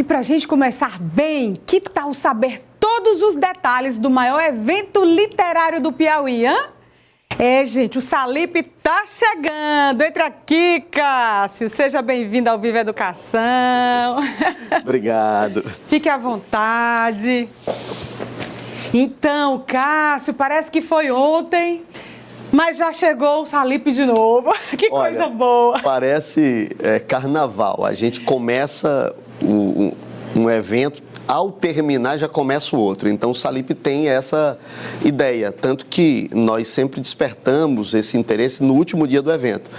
E para a gente começar bem, que tal saber todos os detalhes do maior evento literário do Piauí, hein? Gente, o Salip tá chegando. Entra aqui, Cássio. Seja bem-vindo ao Viva Educação. Obrigado. Fique à vontade. Então, Cássio, parece que foi ontem, mas já chegou o Salip de novo. Que coisa boa. Parece carnaval. A gente começa um evento, ao terminar já começa o outro. Então o Salip tem essa ideia, tanto que nós sempre despertamos esse interesse no último dia do evento.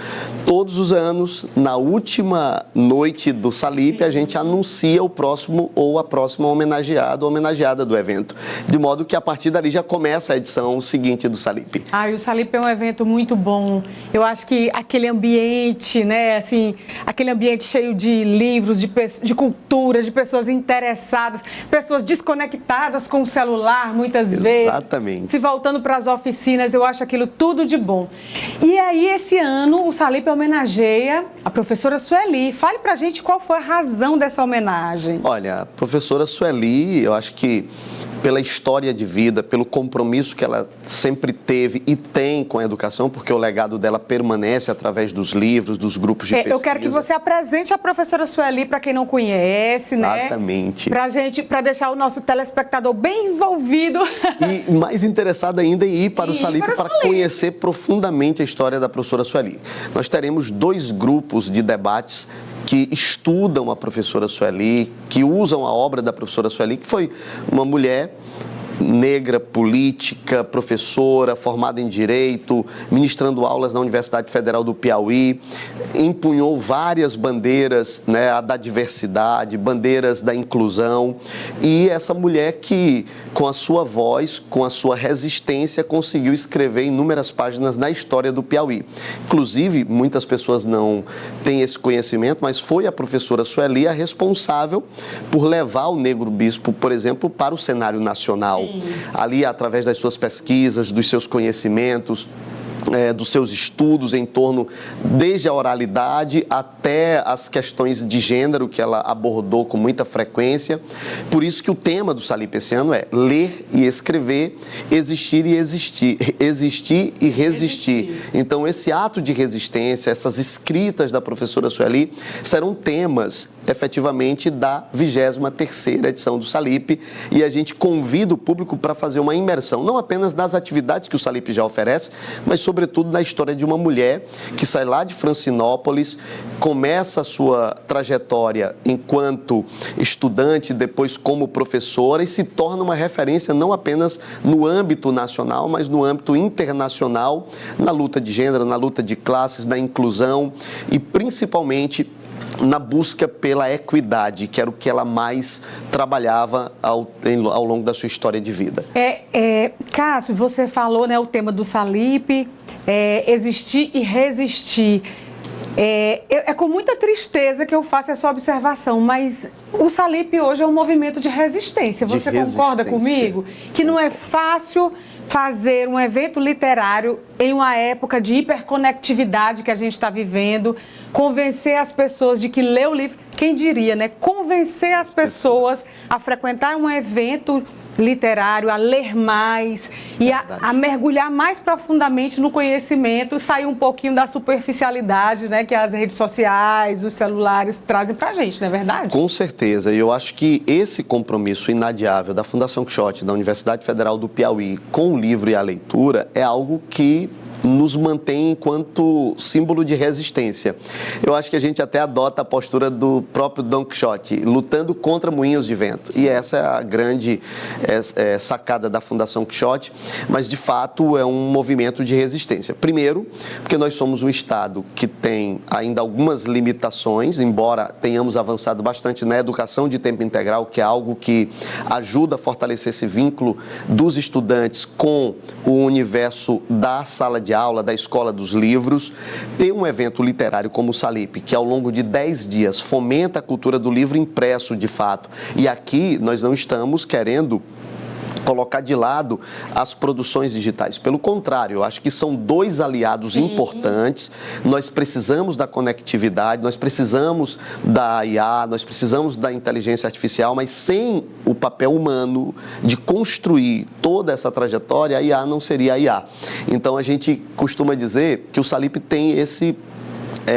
Todos os anos, na última noite do Salip, a gente anuncia o próximo ou a próxima homenageado ou homenageada do evento. De modo que a partir dali já começa a edição seguinte do Salip. E o Salip é um evento muito bom. Eu acho que aquele ambiente, né, assim, aquele ambiente cheio de livros, de cultura, de pessoas interessadas, pessoas desconectadas com o celular, muitas vezes. Exatamente. Se voltando para as oficinas, eu acho aquilo tudo de bom. E aí, esse ano, o Salip homenageia a professora Sueli. Fale para a gente qual foi a razão dessa homenagem. Olha, a professora Sueli, eu acho que pela história de vida, pelo compromisso que ela sempre teve e tem com a educação, porque o legado dela permanece através dos livros, dos grupos de pesquisa. Eu quero que você apresente a professora Sueli para quem não conhece, né? Exatamente. Para deixar o nosso telespectador bem envolvido. E mais interessado ainda em ir para o Salip para conhecer profundamente a história da professora Sueli. Nós teremos 2 grupos de debates que estudam a professora Sueli, que usam a obra da professora Sueli, que foi uma mulher negra, política, professora, formada em Direito, ministrando aulas na Universidade Federal do Piauí, empunhou várias bandeiras, né, a da diversidade, bandeiras da inclusão, e essa mulher que, com a sua voz, com a sua resistência, conseguiu escrever inúmeras páginas na história do Piauí. Inclusive, muitas pessoas não têm esse conhecimento, mas foi a professora Sueli a responsável por levar o Negro Bispo, por exemplo, para o cenário nacional. Ali, através das suas pesquisas, dos seus conhecimentos, dos seus estudos em torno, desde a oralidade até as questões de gênero, que ela abordou com muita frequência. Por isso que o tema do Salip esse ano é ler e escrever, existir e resistir. Então, esse ato de resistência, essas escritas da professora Sueli, serão temas, efetivamente, da 23ª edição do Salip, e a gente convida o público para fazer uma imersão, não apenas nas atividades que o Salip já oferece, mas sobretudo na história de uma mulher que sai lá de Francinópolis, começa a sua trajetória enquanto estudante, depois como professora, e se torna uma referência não apenas no âmbito nacional, mas no âmbito internacional, na luta de gênero, na luta de classes, na inclusão e principalmente na busca pela equidade, que era o que ela mais trabalhava ao longo da sua história de vida. Cássio, você falou, né, o tema do Salip, existir e resistir. É com muita tristeza que eu faço essa observação, mas o Salip hoje é um movimento de resistência. Você concorda comigo? Que não é fácil fazer um evento literário em uma época de hiperconectividade que a gente está vivendo, convencer as pessoas de que ler o livro, quem diria, né? Convencer as pessoas a frequentar um evento literário, a ler mais e a mergulhar mais profundamente no conhecimento, sair um pouquinho da superficialidade, né, que as redes sociais, os celulares trazem pra gente, não é verdade? Com certeza, e eu acho que esse compromisso inadiável da Fundação Quixote, da Universidade Federal do Piauí, com o livro e a leitura, é algo que nos mantém enquanto símbolo de resistência. Eu acho que a gente até adota a postura do próprio Dom Quixote, lutando contra moinhos de vento. E essa é a grande sacada da Fundação Quixote, mas de fato é um movimento de resistência. Primeiro, porque nós somos um Estado que tem ainda algumas limitações, embora tenhamos avançado bastante na educação de tempo integral, que é algo que ajuda a fortalecer esse vínculo dos estudantes com o universo da sala de aula, da escola dos livros. Ter um evento literário como o Salip, que ao longo de 10 dias fomenta a cultura do livro impresso de fato. E aqui nós não estamos querendo colocar de lado as produções digitais. Pelo contrário, eu acho que são dois aliados importantes. Nós precisamos da conectividade, nós precisamos da IA, nós precisamos da inteligência artificial, mas sem o papel humano de construir toda essa trajetória, a IA não seria a IA. Então, a gente costuma dizer que o Salip tem esse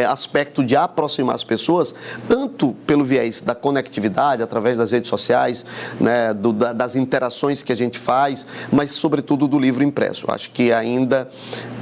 aspecto de aproximar as pessoas, tanto pelo viés da conectividade, através das redes sociais, né, das interações que a gente faz, mas, sobretudo, do livro impresso. Acho que ainda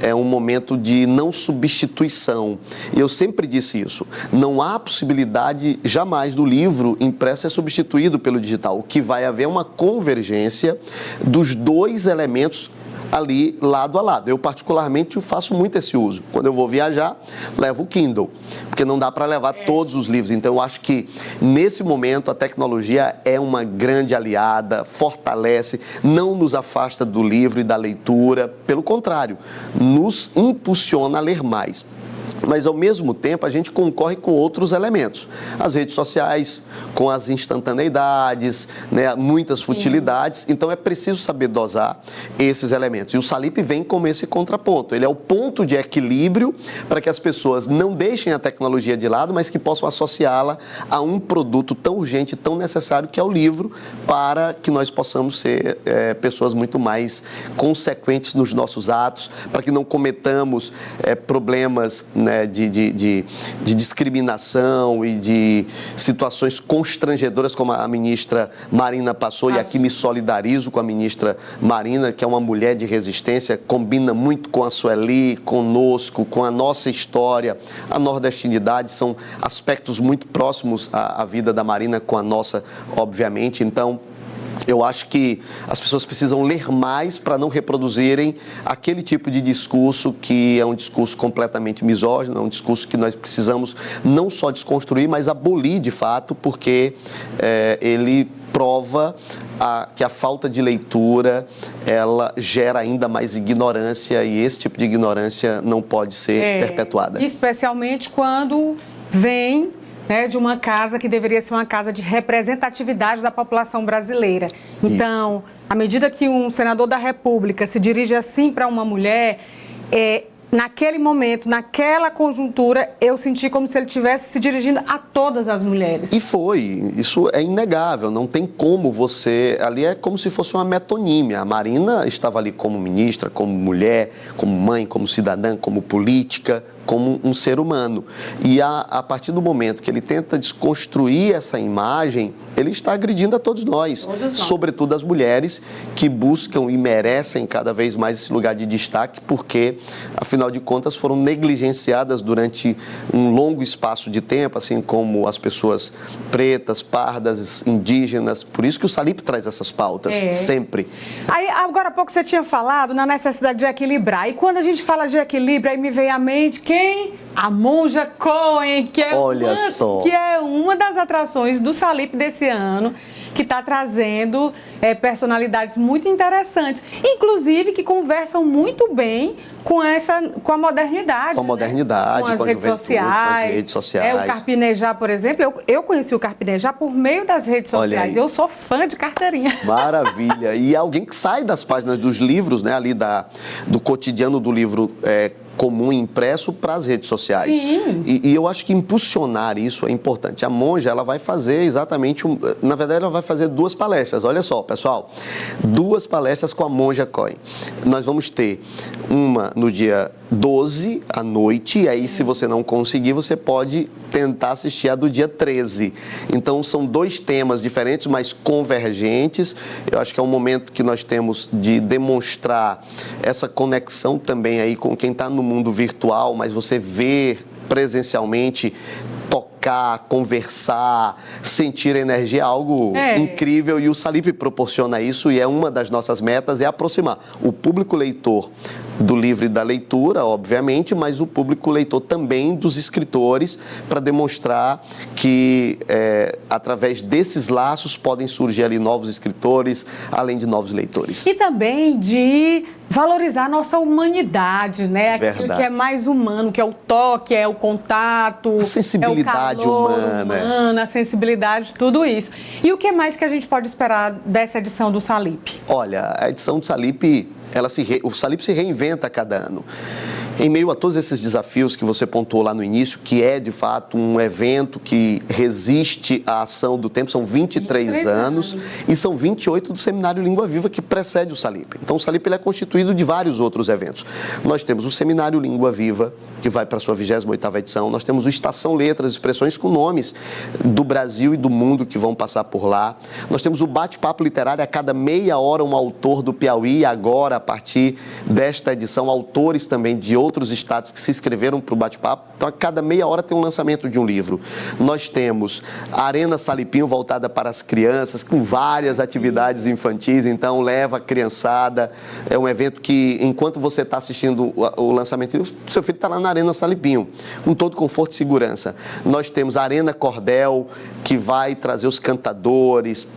é um momento de não substituição. Eu sempre disse isso. Não há possibilidade, jamais, do livro impresso ser substituído pelo digital. O que vai haver é uma convergência dos dois elementos ali lado a lado. Eu particularmente faço muito esse uso. Quando eu vou viajar, levo o Kindle, porque não dá para levar todos os livros. Então eu acho que nesse momento a tecnologia é uma grande aliada, fortalece, não nos afasta do livro e da leitura, pelo contrário, nos impulsiona a ler mais. Mas, ao mesmo tempo, a gente concorre com outros elementos. As redes sociais, com as instantaneidades, né, muitas futilidades. Então, é preciso saber dosar esses elementos. E o Salip vem como esse contraponto. Ele é o ponto de equilíbrio para que as pessoas não deixem a tecnologia de lado, mas que possam associá-la a um produto tão urgente, tão necessário, que é o livro, para que nós possamos ser pessoas muito mais consequentes nos nossos atos, para que não cometamos problemas, né, de discriminação e de situações constrangedoras como a ministra Marina passou. E aqui me solidarizo com a ministra Marina, que é uma mulher de resistência, combina muito com a Sueli, conosco, com a nossa história. A nordestinidade são aspectos muito próximos à vida da Marina com a nossa, obviamente. Então, eu acho que as pessoas precisam ler mais para não reproduzirem aquele tipo de discurso que é um discurso completamente misógino, é um discurso que nós precisamos não só desconstruir, mas abolir de fato, porque ele prova que a falta de leitura, ela gera ainda mais ignorância, e esse tipo de ignorância não pode ser perpetuada. Especialmente quando vem, né, de uma casa que deveria ser uma casa de representatividade da população brasileira. Então, à medida que um senador da República se dirige assim para uma mulher, naquele momento, naquela conjuntura, eu senti como se ele estivesse se dirigindo a todas as mulheres. E foi, isso é inegável, não tem como você, ali é como se fosse uma metonímia. A Marina estava ali como ministra, como mulher, como mãe, como cidadã, como política, como um ser humano. E a partir do momento que ele tenta desconstruir essa imagem, ele está agredindo a todos nós, sobretudo as mulheres que buscam e merecem cada vez mais esse lugar de destaque, porque, afinal de contas, foram negligenciadas durante um longo espaço de tempo, assim como as pessoas pretas, pardas, indígenas. Por isso que o Salip traz essas pautas, sempre. Aí, agora há pouco você tinha falado na necessidade de equilibrar. E quando a gente fala de equilíbrio, aí me vem à mente quem? A Monja Cohen, que é uma das atrações do Salip desse ano, que está trazendo personalidades muito interessantes, inclusive que conversam muito bem com a modernidade. Com a modernidade, com as redes sociais. O Carpinejar, por exemplo, eu conheci o Carpinejar por meio das redes sociais. Eu sou fã de carteirinha. Maravilha. E alguém que sai das páginas dos livros, né, ali do cotidiano do livro comum impresso para as redes sociais. E eu acho que impulsionar isso é importante. A Monja, ela vai fazer exatamente, na verdade, ela vai fazer 2 palestras. Olha só, pessoal, 2 palestras com a Monja Cohen. Nós vamos ter uma no dia 12 à noite, e aí, se você não conseguir, você pode tentar assistir a do dia 13. Então, são 2 temas diferentes, mas convergentes. Eu acho que é um momento que nós temos de demonstrar essa conexão também aí com quem está no mundo virtual, mas você ver presencialmente, tocar, conversar, sentir a energia, algo incrível, e o Salip proporciona isso, e é uma das nossas metas, é aproximar o público leitor do livro e da leitura, obviamente, mas o público leitor também dos escritores, para demonstrar que através desses laços podem surgir ali novos escritores, além de novos leitores. E também de valorizar a nossa humanidade, né? Aquilo que é mais humano, que é o toque, é o contato, a sensibilidade sensibilidade humana, a sensibilidade, tudo isso. E o que mais que a gente pode esperar dessa edição do Salip? Olha, a edição do Salip, o Salip se reinventa a cada ano. Em meio a todos esses desafios que você pontuou lá no início, que é, de fato, um evento que resiste à ação do tempo, são 23 anos, e são 28 do Seminário Língua Viva, que precede o Salip. Então, o Salip ele é constituído de vários outros eventos. Nós temos o Seminário Língua Viva, que vai para a sua 28ª edição. Nós temos o Estação Letras, expressões com nomes do Brasil e do mundo que vão passar por lá. Nós temos o Bate-Papo Literário, a cada meia hora um autor do Piauí, e agora, a partir desta edição, autores também de outros estados que se inscreveram para o bate-papo. Então, a cada meia hora tem um lançamento de um livro. Nós temos a Arena Salipinho, voltada para as crianças, com várias atividades infantis. Então, leva a criançada. É um evento que, enquanto você está assistindo o lançamento do livro, seu filho está lá na Arena Salipinho, com todo conforto e segurança. Nós temos a Arena Cordel, que vai trazer os cantadores,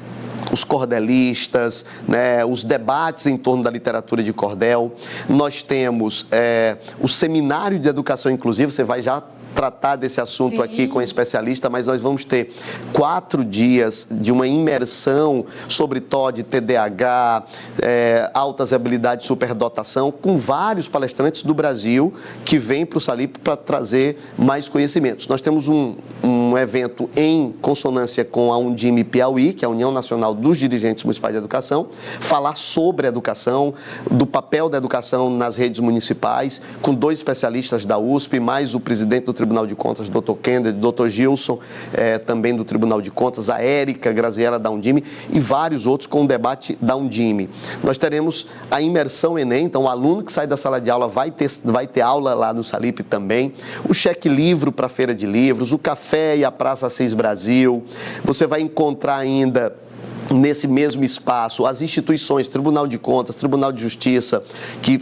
os cordelistas, né, os debates em torno da literatura de cordel. Nós temos o Seminário de Educação Inclusiva, você vai já tratar desse assunto aqui com um especialista, mas nós vamos ter 4 dias de uma imersão sobre TOD, TDAH, altas habilidades, superdotação, com vários palestrantes do Brasil que vêm para o Salip para trazer mais conhecimentos. Nós temos um evento em consonância com a Undime Piauí, que é a União Nacional dos Dirigentes Municipais de Educação, falar sobre a educação, do papel da educação nas redes municipais, com 2 especialistas da USP, mais o presidente do Tribunal de Contas, Dr. Kennedy, Dr. Gilson, também do Tribunal de Contas, a Érica Graziella da Undime e vários outros com o debate da Undime. Nós teremos a imersão Enem, então o aluno que sai da sala de aula vai ter aula lá no Salip também, o cheque livro para a Feira de Livros, o café e a Praça Assis Brasil. Você vai encontrar ainda nesse mesmo espaço as instituições, Tribunal de Contas, Tribunal de Justiça, que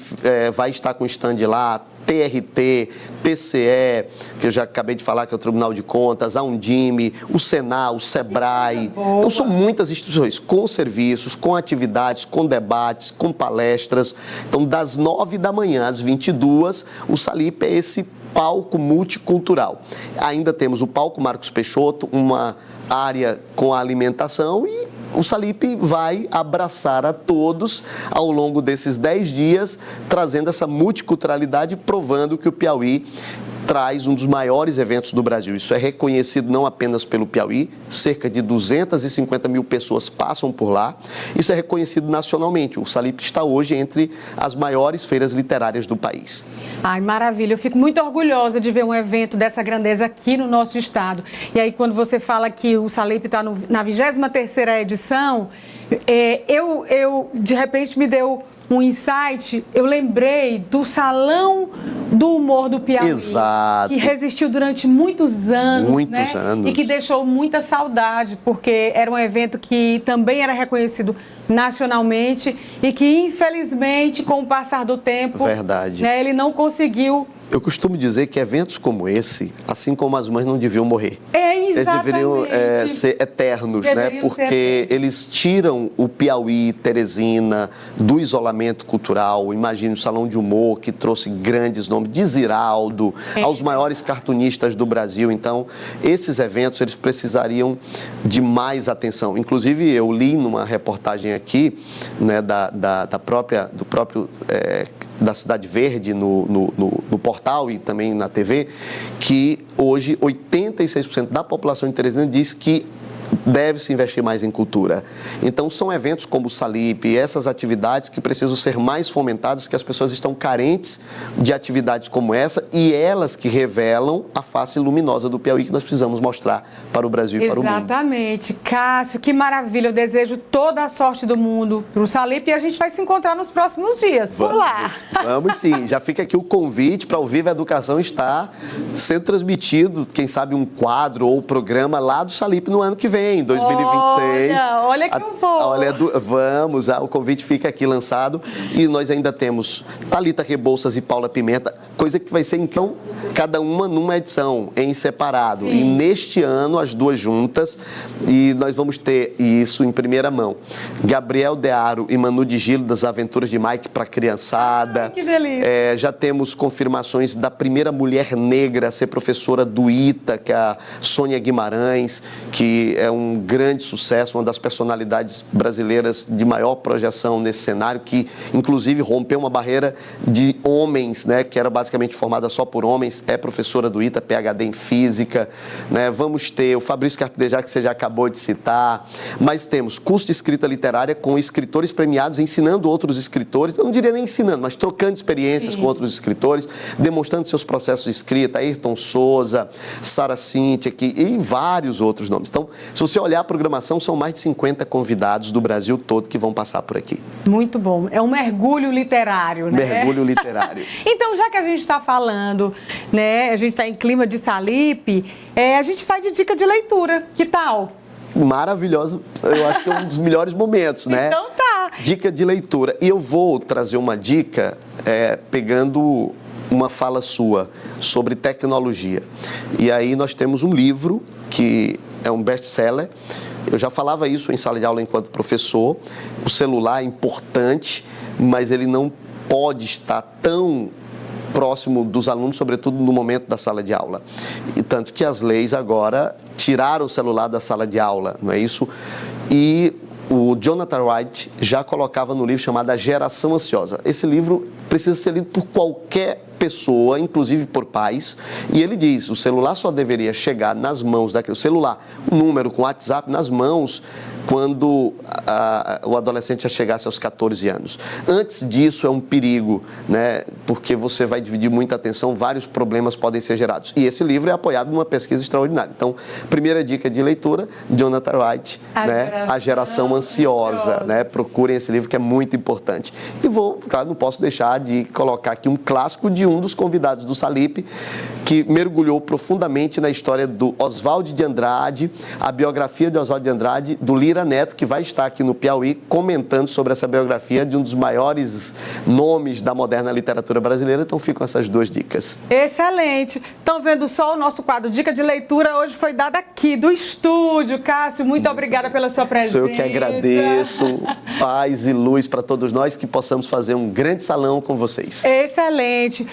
vai estar com stand lá, TRT, TCE, que eu já acabei de falar que é o Tribunal de Contas, a Undime, o Senai, o Sebrae. Então são muitas instituições com serviços, com atividades, com debates, com palestras. Então das 9 da manhã às 22, o Salip é esse palco multicultural. Ainda temos o palco Marcos Peixoto, uma área com a alimentação, e o Salip vai abraçar a todos ao longo desses 10 dias, trazendo essa multiculturalidade, provando que o Piauí traz um dos maiores eventos do Brasil. Isso é reconhecido não apenas pelo Piauí, cerca de 250 mil pessoas passam por lá. Isso é reconhecido nacionalmente. O Salip está hoje entre as maiores feiras literárias do país. Ai, maravilha. Eu fico muito orgulhosa de ver um evento dessa grandeza aqui no nosso estado. E aí, quando você fala que o Salip está na 23ª edição, eu de repente me deu um insight, eu lembrei do Salão do Humor do Piauí. Exato. Que resistiu durante muitos anos. Muitos anos. E que deixou muita saudade, porque era um evento que também era reconhecido nacionalmente e que, infelizmente, com o passar do tempo, verdade, ele não conseguiu. Eu costumo dizer que eventos como esse, assim como as mães, não deviam morrer. Exatamente. Eles deveriam ser eternos, né? Porque eles tiram o Piauí, Teresina, do isolamento cultural. Imagine o Salão de Humor, que trouxe grandes nomes, de Ziraldo, aos maiores cartunistas do Brasil. Então, esses eventos, eles precisariam de mais atenção. Inclusive, eu li numa reportagem aqui, né, do próprio da Cidade Verde no portal e também na TV, que hoje 86% da população de Teresina diz que deve-se investir mais em cultura. Então, são eventos como o Salip, essas atividades que precisam ser mais fomentadas, que as pessoas estão carentes de atividades como essa, e elas que revelam a face luminosa do Piauí que nós precisamos mostrar para o Brasil e para o mundo. Exatamente. Cássio, que maravilha. Eu desejo toda a sorte do mundo para o Salip, e a gente vai se encontrar nos próximos dias, por lá. Vamos sim. Já fica aqui o convite para o Viva Educação estar sendo transmitido, quem sabe um quadro ou programa lá do Salip no ano que vem. vem, 2026. Olha que eu vou. Vamos, o convite fica aqui lançado. E nós ainda temos Thalita Rebouças e Paula Pimenta, coisa que vai ser, então, cada uma numa edição, em separado. Sim. E neste ano, as duas juntas, e nós vamos ter isso em primeira mão. Gabriel Dearo e Manu de Gilo, das Aventuras de Mike para Criançada. Ai, que delícia. Já temos confirmações da primeira mulher negra a ser professora do ITA, que é a Sônia Guimarães, que é um grande sucesso, uma das personalidades brasileiras de maior projeção nesse cenário, que inclusive rompeu uma barreira de homens, né, que era basicamente formada só por homens, é professora do ITA, PhD em Física, né? Vamos ter o Fabrício Carpidejá, que você já acabou de citar, mas temos curso de escrita literária com escritores premiados, ensinando outros escritores, eu não diria nem ensinando, mas trocando experiências com outros escritores, demonstrando seus processos de escrita, Ayrton Souza, Sara Cíntia, e vários outros nomes. Então, se você olhar a programação, são mais de 50 convidados do Brasil todo que vão passar por aqui. Muito bom. É um mergulho literário, né? Mergulho literário. Então, já que a gente está falando, né, a gente está em clima de Salipe, a gente faz de dica de leitura. Que tal? Maravilhoso. Eu acho que é um dos melhores momentos, né? Então tá. Dica de leitura. E eu vou trazer uma dica pegando uma fala sua sobre tecnologia. E aí nós temos um livro que é um best-seller. Eu já falava isso em sala de aula enquanto professor. O celular é importante, mas ele não pode estar tão próximo dos alunos, sobretudo no momento da sala de aula. E tanto que as leis agora tiraram o celular da sala de aula, não é isso? E o Jonathan Wright já colocava no livro chamado A Geração Ansiosa. Esse livro precisa ser lido por qualquer pessoa, inclusive por pais, e ele diz, o celular só deveria chegar nas mãos daquele celular, o número com WhatsApp nas mãos, quando o adolescente já chegasse aos 14 anos. Antes disso é um perigo, né? Porque você vai dividir muita atenção, vários problemas podem ser gerados. E esse livro é apoiado numa pesquisa extraordinária. Então, primeira dica de leitura, Jonathan Wright, A Geração Ansiosa, né? Procurem esse livro que é muito importante. E claro, não posso deixar de colocar aqui um clássico de um dos convidados do Salipe, que mergulhou profundamente na história do Oswald de Andrade, a biografia de Oswald de Andrade, do Lira Neto, que vai estar aqui no Piauí comentando sobre essa biografia de um dos maiores nomes da moderna literatura brasileira. Então ficam essas duas dicas. Excelente. Estão vendo só o nosso quadro Dica de Leitura hoje foi dado aqui do estúdio. Cássio, muito obrigada pela sua presença. Sou eu que agradeço. Paz e luz para todos nós, que possamos fazer um grande salão com vocês. Excelente.